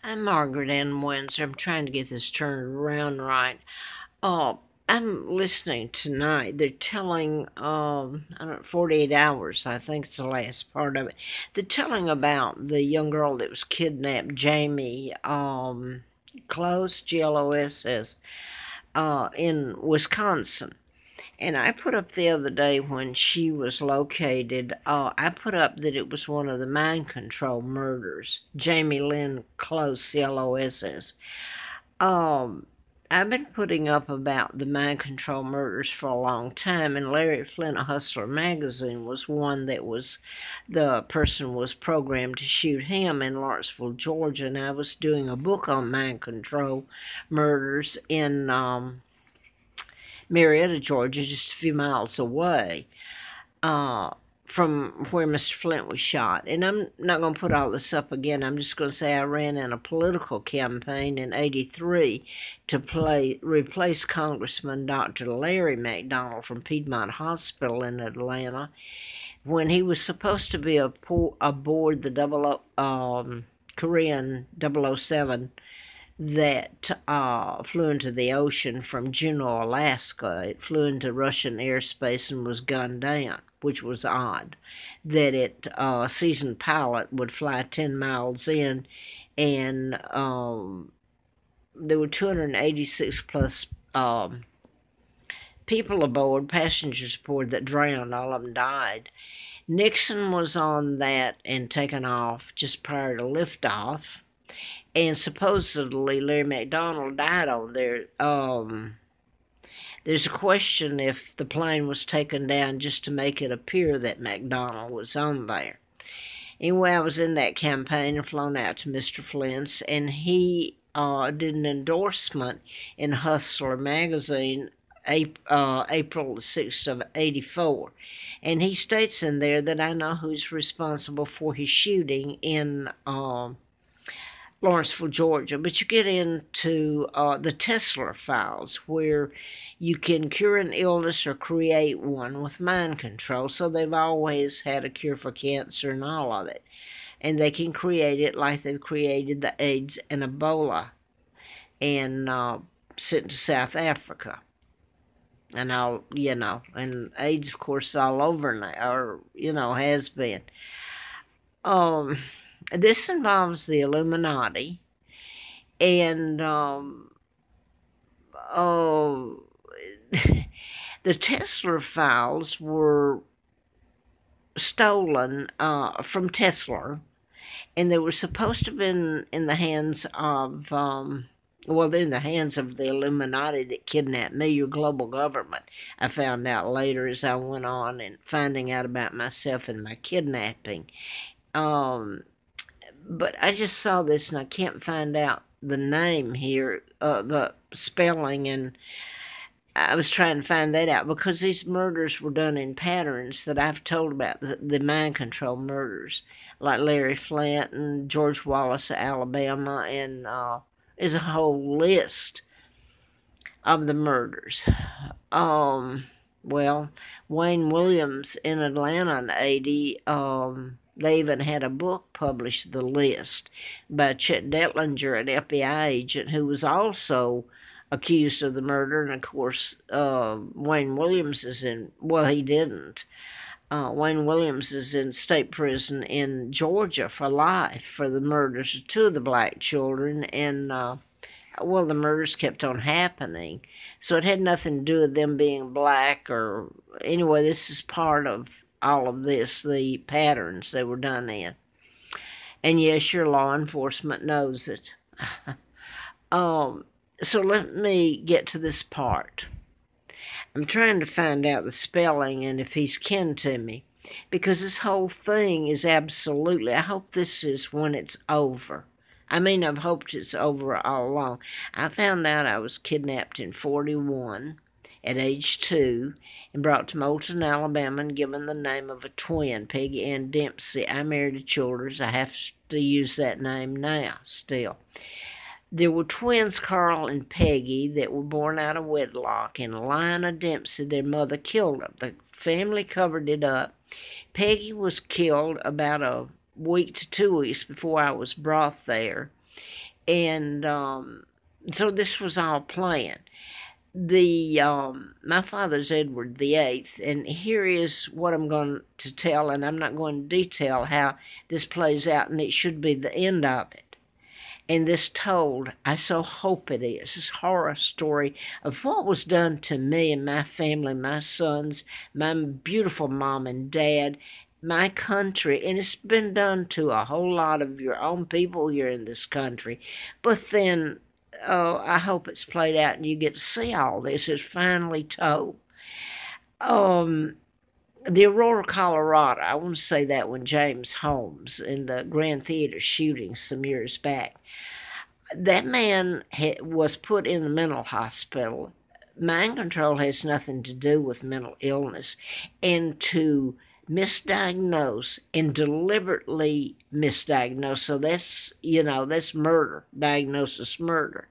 I'm Margaret Ann Windsor. I'm trying to get this turned around right. Uh, I'm listening tonight. They're telling, I don't know, 48 hours, I think it's the last part of it. They're telling about the young girl that was kidnapped, Jayme, Close, Gloss, in Wisconsin. And I put up the other day when she was located, I put up that it was one of the mind control murders. Jayme Lynn Close, Closs. Um, I've been putting up about the mind control murders for a long time, and Larry Flint of Hustler magazine was one that the person was programmed to shoot him in Lawrenceville, Georgia, and I was doing a book on mind control murders in Marietta, Georgia, just a few miles away uh, from where Mr. Flint was shot. And I'm not going to put all this up again. I'm just going to say I ran in a political campaign in '83 to replace Congressman Dr. Larry McDonald from Piedmont Hospital in Atlanta when he was supposed to be aboard the Korean 007 that flew into the ocean from Juneau, Alaska. It flew into Russian airspace and was gunned down, which was odd. That seasoned pilot would fly 10 miles in, and there were 286 plus people aboard, passengers aboard, that drowned. All of them died. Nixon was on that and taken off just prior to liftoff. And supposedly Larry McDonald died on there. There's a question if the plane was taken down just to make it appear that McDonald was on there. Anyway, I was in that campaign and flown out to Mr. Flint's, and he did an endorsement in Hustler magazine April the 6th of '84. And he states in there that I know who's responsible for his shooting in Lawrenceville, Georgia. But you get into the Tesla files, where you can cure an illness or create one with mind control. So they've always had a cure for cancer and all of it. And they can create it like they've created the AIDS and Ebola and sent to South Africa. And and AIDS, of course, all over now, or, has been. This involves the Illuminati, and oh, the Tesla files were stolen from Tesla, and they were supposed to have been in the hands of, they're in the hands of the Illuminati that kidnapped me, your global government. I found out later as I went on and finding out about myself and my kidnapping. But I just saw this and I can't find out the name here, the spelling, and I was trying to find that out because these murders were done in patterns that I've told about, the mind control murders, like Larry Flint and George Wallace of Alabama, and there's a whole list of the murders. Wayne Williams in Atlanta in '80, they even had a book published, The List, by Chet Detlinger, an FBI agent who was also accused of the murder. And of course, Wayne Williams is he didn't. Wayne Williams is in state prison in Georgia for life for the murders of two of the black children. And, the murders kept on happening. So it had nothing to do with them being black or... Anyway, this is part of all of this, the patterns they were done in. And yes, your law enforcement knows it. So let me get to this part. I'm trying to find out the spelling and if he's kin to me, because this whole thing is absolutely... I hope this is when it's over. I mean, I've hoped it's over all along. I found out I was kidnapped in '41 at age 2 and brought to Moulton, Alabama, and given the name of a twin, Peggy Ann Dempsey. I married a Childers. I have to use that name now still. There were twins, Carl and Peggy, that were born out of wedlock, and Lina Dempsey, their mother, killed them. The family covered it up. Peggy was killed about a week to 2 weeks before I was brought there. And so this was all planned. My father's Edward the Eighth, and here is what I'm going to tell, and I'm not going to detail how this plays out, and it should be the end of it. And this told, I so hope it is, this horror story of what was done to me and my family, my sons, my beautiful mom and dad, my country, and it's been done to a whole lot of your own people here in this country. But then, I hope it's played out and you get to see all this. It's finally told. The Aurora, Colorado, I want to say that one, James Holmes, in the Grand Theater shooting some years back. That man was put in the mental hospital. Mind control has nothing to do with mental illness. And to misdiagnose and deliberately misdiagnose, so that's murder, diagnosis murder.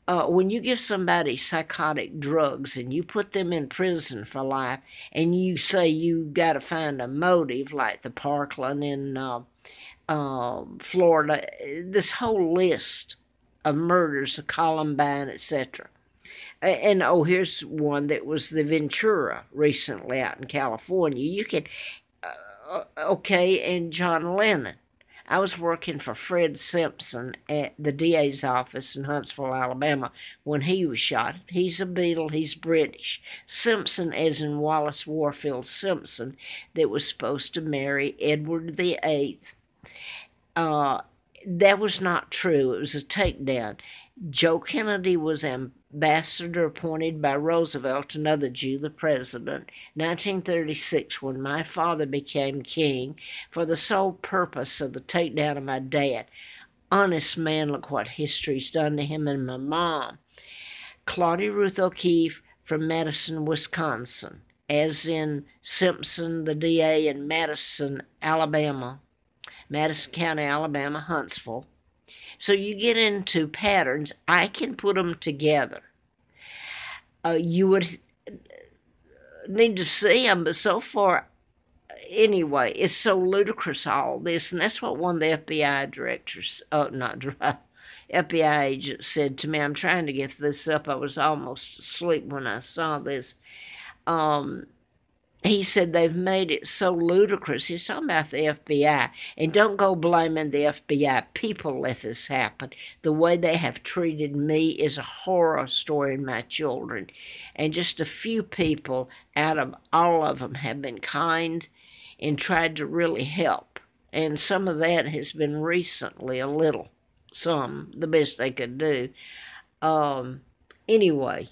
When you give somebody psychotic drugs and you put them in prison for life and you say you got to find a motive, like the Parkland in Florida, this whole list of murders, the Columbine, etc. And here's one that was the Ventura recently out in California. You could, and John Lennon. I was working for Fred Simpson at the DA's office in Huntsville, Alabama, when he was shot. He's a Beatle, he's British. Simpson, as in Wallace Warfield Simpson, that was supposed to marry Edward the Eighth. That was not true. It was a takedown. Joe Kennedy was ambassador appointed by Roosevelt, another Jew, the president, 1936, when my father became king, for the sole purpose of the takedown of my dad. Honest man, look what history's done to him and my mom. Claudia Ruth O'Keefe from Madison, Wisconsin, as in Simpson, the DA in Madison, Alabama, Madison County, Alabama, Huntsville. So you get into patterns. I can put them together. You would need to see them, but so far, anyway, it's so ludicrous, all this. And that's what one of the FBI directors, FBI agents said to me. I'm trying to get this up. I was almost asleep when I saw this. He said they've made it so ludicrous. He's talking about the FBI. And don't go blaming the FBI. People let this happen. The way they have treated me is a horror story in my children. And just a few people out of all of them have been kind and tried to really help. And some of that has been recently, a little. Some, the best they could do. Anyway,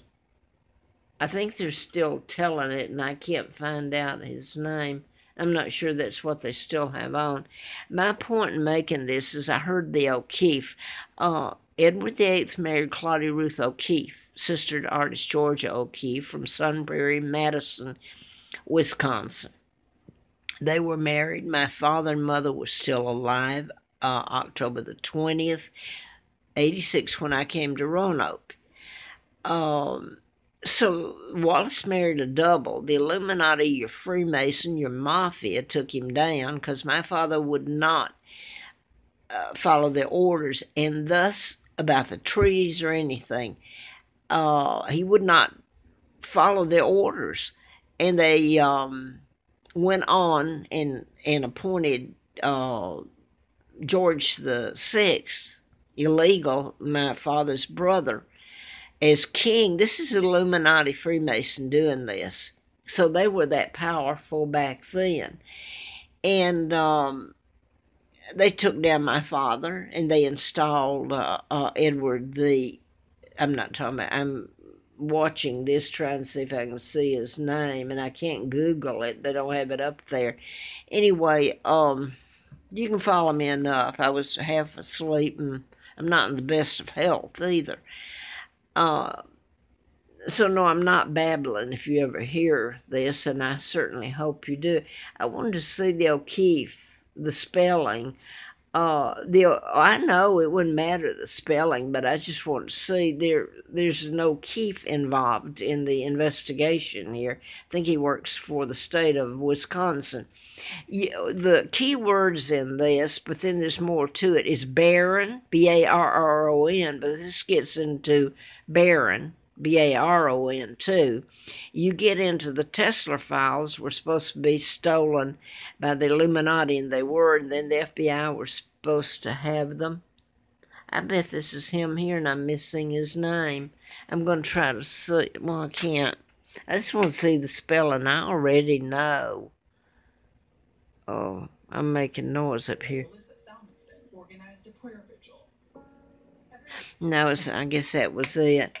I think they're still telling it, and I can't find out his name. I'm not sure that's what they still have on. My point in making this is I heard the O'Keefe. Edward VIII married Claudia Ruth O'Keefe, sister to artist Georgia O'Keefe from Sunbury, Madison, Wisconsin. They were married. My father and mother were still alive, October the 20th, 86, when I came to Roanoke. So Wallace married a double. The Illuminati, your Freemason, your Mafia took him down because my father would not follow their orders, and thus about the treaties or anything. He would not follow their orders, and they went on and appointed George the Sixth, illegal, my father's brother, as king. This is Illuminati Freemason doing this. So they were that powerful back then. And they took down my father and they installed Edward the... I'm watching this trying to see if I can see his name, and I can't Google it. They don't have it up there. Anyway, you can follow me enough. I was half asleep and I'm not in the best of health either. So no, I'm not babbling if you ever hear this, and I certainly hope you do. I wanted to see the O'Keefe, the spelling, I know it wouldn't matter the spelling, but I just want to see there's no Keefe involved in the investigation here. I think he works for the state of Wisconsin. The key words in this, but then there's more to it, is Baron, Barron, but this gets into Baron, Baron too. You get into the Tesla files were supposed to be stolen by the Illuminati, and they were, and then the FBI were supposed to have them. I bet this is him here, and I'm missing his name. I'm going to try to see. Well, I can't. I just want to see the spelling. I already know. Oh, I'm making noise up here. No, I guess that was it.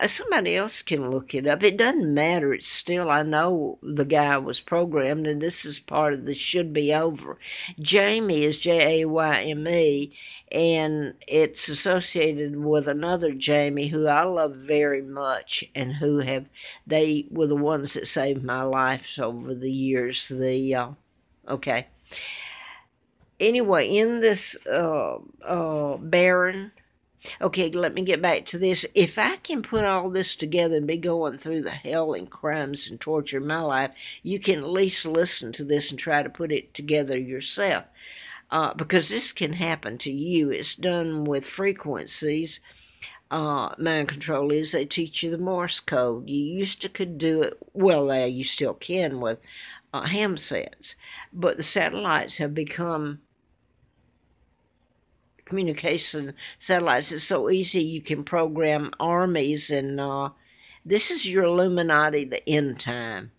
Somebody else can look it up. It doesn't matter. It's still, I know the guy was programmed, and this is part of the should be over. Jayme is Jayme, and it's associated with another Jayme who I love very much, and they were the ones that saved my life over the years. Okay. Anyway, in this Baron. Okay, let me get back to this. If I can put all this together and be going through the hell and crimes and torture in my life, you can at least listen to this and try to put it together yourself. Because this can happen to you. It's done with frequencies. Mind control is they teach you the Morse code. You used to could do it, well, you still can with ham sets. But the satellites have become communication satellites. It's so easy you can program armies, and this is your Illuminati, the end time.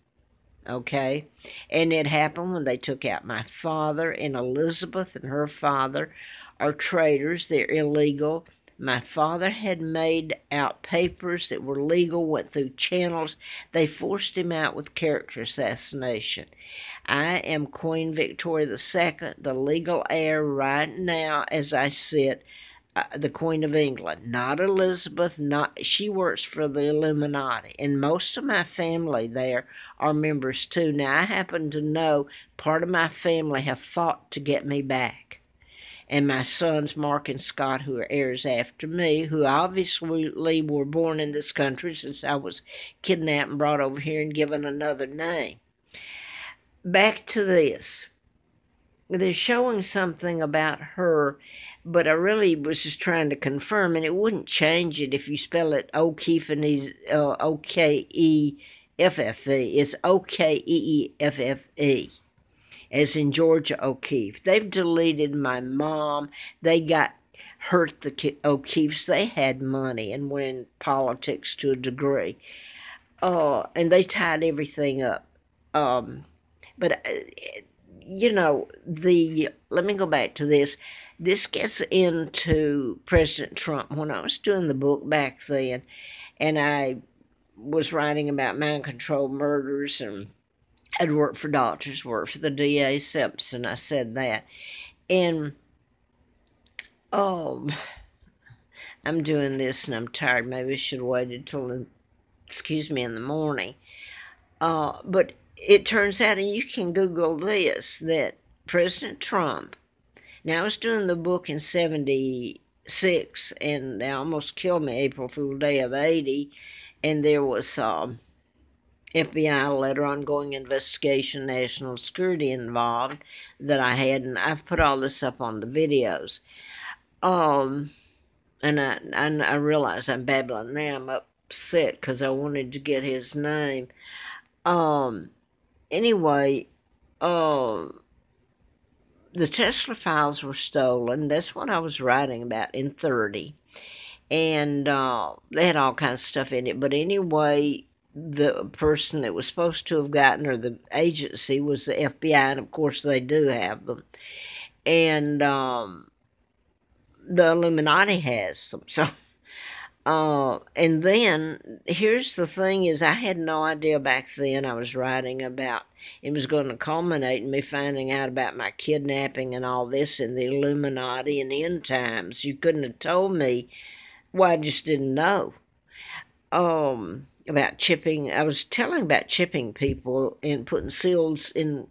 Okay, and it happened when they took out my father, and Elizabeth and her father are traitors. They're illegal. My father had made out papers that were legal, went through channels. They forced him out with character assassination. I am Queen Victoria II, the legal heir right now as I sit, the Queen of England, not Elizabeth. She works for the Illuminati, and most of my family there are members too. Now, I happen to know part of my family have fought to get me back. And my sons, Mark and Scott, who are heirs after me, who obviously were born in this country since I was kidnapped and brought over here and given another name. Back to this. They're showing something about her, but I really was just trying to confirm, and it wouldn't change it if you spell it O'Keefe, and he's Okeffe. It's Okeeffe, as in Georgia O'Keeffe. They've deleted my mom. They hurt the O'Keeffes. They had money and went in politics to a degree. And they tied everything up. But let me go back to this. This gets into President Trump. When I was doing the book back then, and I was writing about mind control murders, and I'd worked for doctors, worked for the DA Simpson, I said that. And I'm doing this and I'm tired. Maybe I should have waited till, in the morning. But it turns out, and you can Google this, that President Trump, now I was doing the book in 76, and they almost killed me April Fool Day of 80, and there was FBI letter, ongoing investigation, national security involved that I had, and I've put all this up on the videos. And I realize I'm babbling now. I'm upset because I wanted to get his name. Anyway, the Tesla files were stolen. That's what I was writing about in 30. And they had all kinds of stuff in it. But anyway, the person that was supposed to have gotten, or the agency, was the FBI. And of course, they do have them. And the Illuminati has them. So, and then here's the thing: is I had no idea back then. I was writing about it was going to culminate in me finding out about my kidnapping and all this in the Illuminati and end times. You couldn't have told me. Well, I just didn't know. About chipping. I was telling about chipping people and putting seals in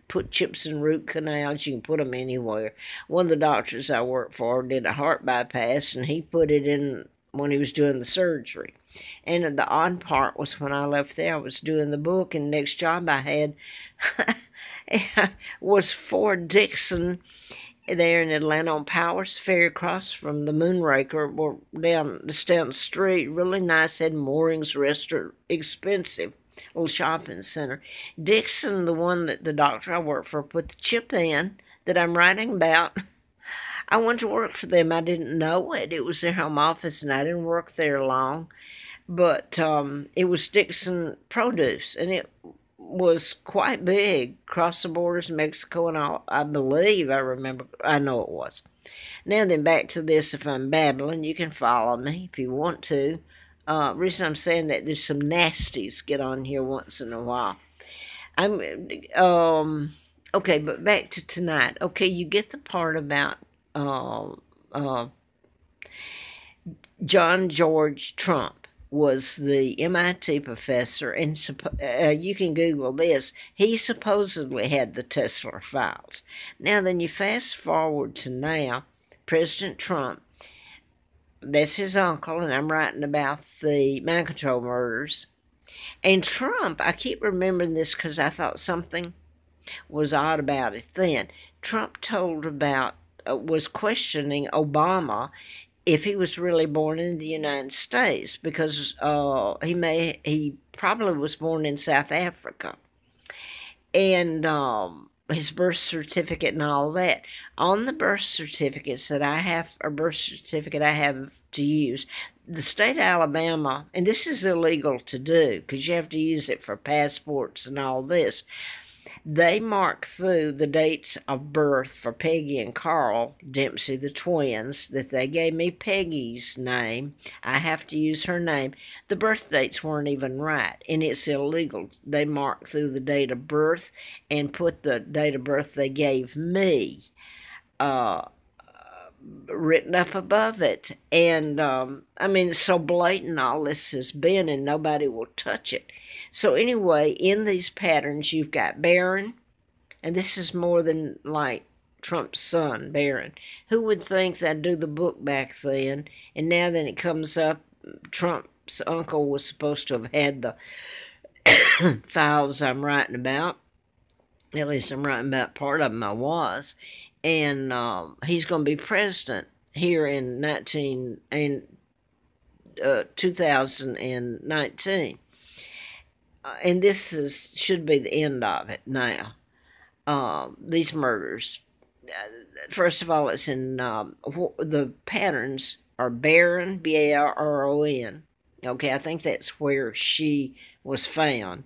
put chips in root canals. You can put them anywhere. One of the doctors I worked for did a heart bypass, and he put it in when he was doing the surgery. And the odd part was when I left there, I was doing the book, and the next job I had was Fort Dixon there in Atlanta on Powers Ferry across from the Moonraker, or down the street. Really nice, had moorings, restaurant, expensive little shopping center. Dixon, the one that the doctor I worked for put the chip in that I'm writing about. I went to work for them. I didn't know it. It was their home office, and I didn't work there long. But it was Dixon Produce, and it was quite big, across the borders, Mexico and all. I believe, I know it was. Now then, back to this. If I'm babbling, you can follow me if you want to. Reason I'm saying that, there's some nasties get on here once in a while. Okay, but back to tonight. Okay, you get the part about John George Trump was the MIT professor, and you can Google this. He supposedly had the Tesla files. Now then, you fast forward to now, President Trump, that's his uncle, and I'm writing about the mind control murders. And Trump, I keep remembering this because I thought something was odd about it then. Trump was questioning Obama if he was really born in the United States, because he probably was born in South Africa, and his birth certificate and all that. On the birth certificates that I have, or birth certificate I have to use, the state of Alabama, and this is illegal to do because you have to use it for passports and all this, they mark through the dates of birth for Peggy and Carl Dempsey, the twins, that they gave me Peggy's name. I have to use her name. The birth dates weren't even right, and it's illegal. They mark through the date of birth and put the date of birth they gave me written up above it. And, it's so blatant all this has been, and nobody will touch it. So anyway, in these patterns, you've got Barron, and this is more than like Trump's son, Barron. Who would think they'd do the book back then? And now then it comes up, Trump's uncle was supposed to have had the files I'm writing about. At least I'm writing about part of them I was. And he's going to be president here in 2019. And this should be the end of it now. These murders. First of all, it's in the patterns are Barron, Barron. Okay, I think that's where she was found.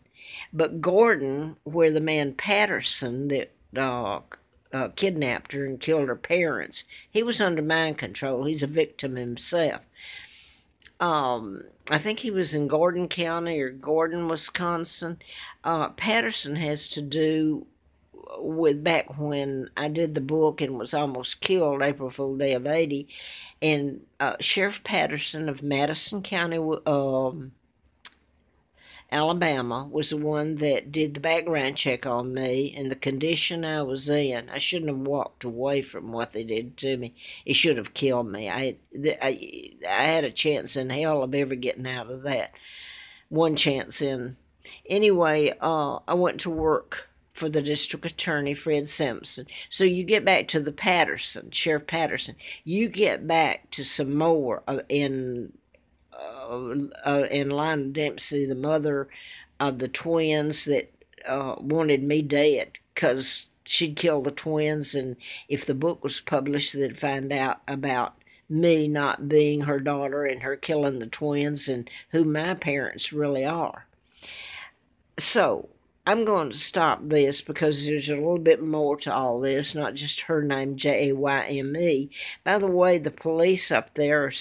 But Gordon, where the man Patterson that kidnapped her and killed her parents, he was under mind control. He's a victim himself. I think he was in Gordon County or Gordon, Wisconsin. Patterson has to do with back when I did the book and was almost killed, April Fool Day of 80. And Sheriff Patterson of Madison County, Alabama, was the one that did the background check on me and the condition I was in. I shouldn't have walked away from what they did to me. It should have killed me. I had a chance in hell of ever getting out of that. One chance in. Anyway, I went to work for the district attorney, Fred Simpson. So you get back to the Patterson, Sheriff Patterson. You get back to some more in Lionel Dempsey, the mother of the twins that wanted me dead because she'd kill the twins, and if the book was published, they'd find out about me not being her daughter and her killing the twins and who my parents really are. So I'm going to stop this because there's a little bit more to all this, not just her name, Jayme. By the way, the police up there are